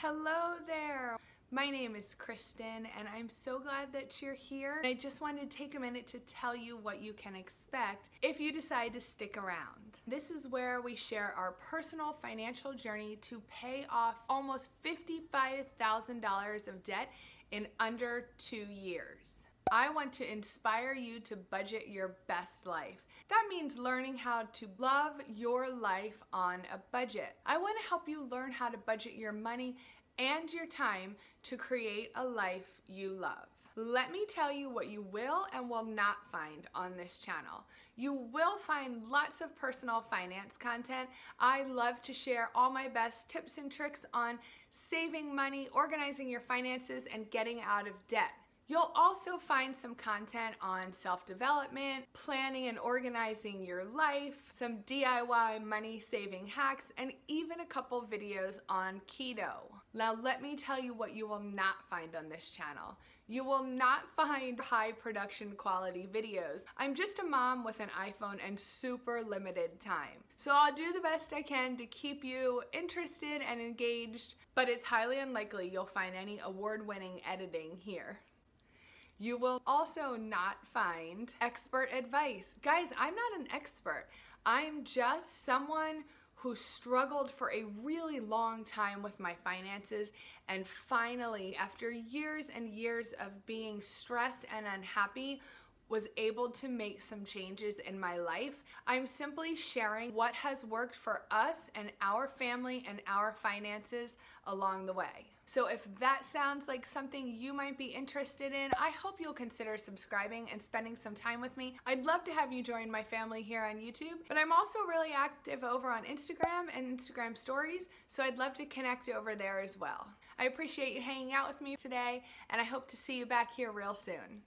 Hello there! My name is Kristin and I'm so glad that you're here. I just wanted to take a minute to tell you what you can expect if you decide to stick around. This is where we share our personal financial journey to pay off almost $55,000 of debt in under 2 years. I want to inspire you to budget your best life. That means learning how to love your life on a budget. I want to help you learn how to budget your money and your time to create a life you love. Let me tell you what you will and will not find on this channel. You will find lots of personal finance content. I love to share all my best tips and tricks on saving money, organizing your finances, and getting out of debt. You'll also find some content on self-development, planning and organizing your life, some DIY money-saving hacks, and even a couple videos on keto. Now let me tell you what you will not find on this channel. You will not find high production quality videos. I'm just a mom with an iPhone and super limited time. So I'll do the best I can to keep you interested and engaged, but it's highly unlikely you'll find any award-winning editing here. You will also not find expert advice. Guys, I'm not an expert. I'm just someone who struggled for a really long time with my finances, and finally, after years and years of being stressed and unhappy, was able to make some changes in my life. I'm simply sharing what has worked for us and our family and our finances along the way. So if that sounds like something you might be interested in, I hope you'll consider subscribing and spending some time with me. I'd love to have you join my family here on YouTube, but I'm also really active over on Instagram and Instagram stories, so I'd love to connect over there as well. I appreciate you hanging out with me today, and I hope to see you back here real soon.